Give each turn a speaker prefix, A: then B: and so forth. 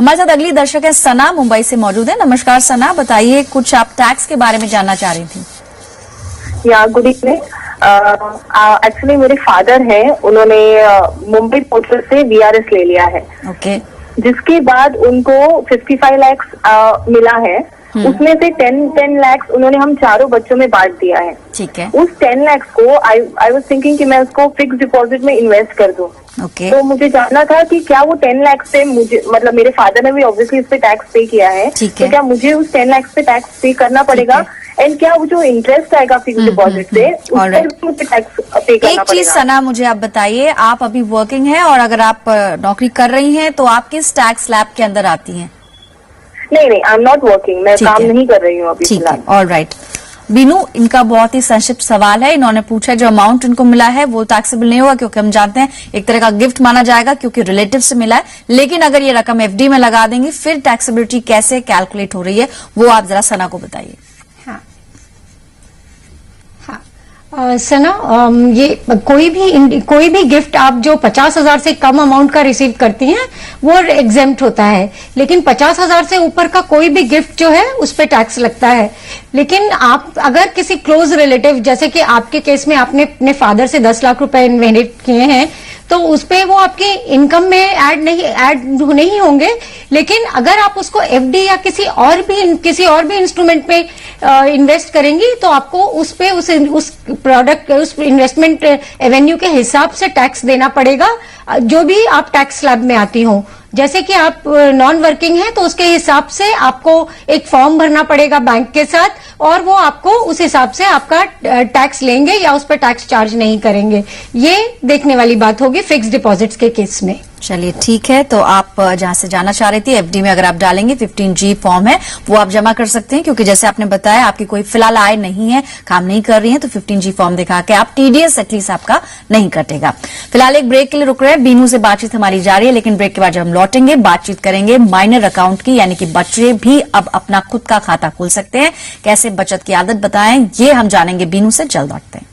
A: हमारे साथ अगली दर्शक है सना, मुंबई से मौजूद है। नमस्कार सना, बताइए कुछ आप टैक्स के बारे में जानना चाह रही थी।
B: या गुड इवनिंग। एक्चुअली मेरे फादर हैं, उन्होंने मुंबई पोर्टल से VRS ले लिया है।
A: ओके।
B: जिसके बाद उनको 55 लाख मिला है। उसमें से 10 लाख उन्होंने हम चारों बच्चों में बांट दिया है।
A: ठीक है।
B: उस 10 लाख को आई वाज थिंकिंग कि मैं उसको फिक्स डिपॉजिट में इन्वेस्ट कर दूं।
A: ओके।
B: तो मुझे जानना था कि क्या वो 10 लाख पे मुझे, मतलब मेरे फादर ने भी ऑब्वियसली इस पे टैक्स पे किया है, तो क्या मुझे उस 10 लाख पे टैक्स पे करना पड़ेगा? एंड क्या वो जो इंटरेस्ट आएगा फिक्स डिपॉजिट से उस पर मुझे टैक्स पे करना पड़ेगा?
A: एक चीज सना मुझे आप बताइए, आप अभी वर्किंग हैं और अगर आप नौकरी कर रही हैं तो आप किस टैक्स स्लैब के अंदर आती हैं?
B: नहीं, आई एम नॉट वर्किंग, मैं काम नहीं कर रही हूँ अभी फिलहाल।
A: ऑलराइट बीनू, इनका बहुत ही संक्षिप्त सवाल है। इन्होंने पूछा जो अमाउंट इनको मिला है वो टैक्सेबल नहीं होगा, क्योंकि हम जानते हैं एक तरह का गिफ्ट माना जाएगा क्योंकि रिलेटिव से मिला है। लेकिन अगर ये रकम FD में लगा देंगी फिर टैक्सेबिलिटी कैसे कैलकुलेट हो रही है वो आप जरा सना को बताइए।
C: सना, ये कोई भी गिफ्ट आप जो 50,000 से कम अमाउंट का रिसीव करती हैं वो एग्जेम्प्ट होता है, लेकिन 50,000 से ऊपर का कोई भी गिफ्ट जो है उस पे टैक्स लगता है। लेकिन आप अगर किसी क्लोज रिलेटिव, जैसे कि आपके केस में आपने अपने फादर से 10 लाख रुपए इनहेरिट किए हैं, तो उस पे वो आपकी इनकम में ऐड नहीं होंगे। लेकिन अगर आप उसको FD या किसी और भी इंस्ट्रूमेंट में इन्वेस्ट करेंगी तो आपको उस पे उस प्रोडक्ट, उस इन्वेस्टमेंट एवेन्यू के हिसाब से टैक्स देना पड़ेगा, जो भी आप टैक्स स्लैब में आती हो। जैसे कि आप नॉन वर्किंग हैं तो उसके हिसाब से आपको एक फॉर्म भरना पड़ेगा बैंक के साथ, और वो आपको उस हिसाब से आपका टैक्स लेंगे या उस पर टैक्स चार्ज नहीं करेंगे। ये देखने वाली बात होगी फिक्स डिपॉजिट्स के केस में।
A: चलिए ठीक है, तो आप जहां से जाना चाह रही थी, FD में अगर आप डालेंगे 15G फॉर्म है वो आप जमा कर सकते हैं, क्योंकि जैसे आपने बताया आपकी कोई फिलहाल आय नहीं है, काम नहीं कर रही है, तो 15G फॉर्म दिखा के आप TDS एटलीस्ट आपका नहीं कटेगा। फिलहाल एक ब्रेक के लिए रुक रहे हैं, बीनू से बातचीत हमारी जारी है, लेकिन ब्रेक के बाद जब हम लौटेंगे बातचीत करेंगे माइनर अकाउंट की, यानी कि बच्चे भी अब अपना खुद का खाता खोल सकते हैं। कैसे बचत की आदत बताएं ये हम जानेंगे बीनू से, जल्द लौटते हैं।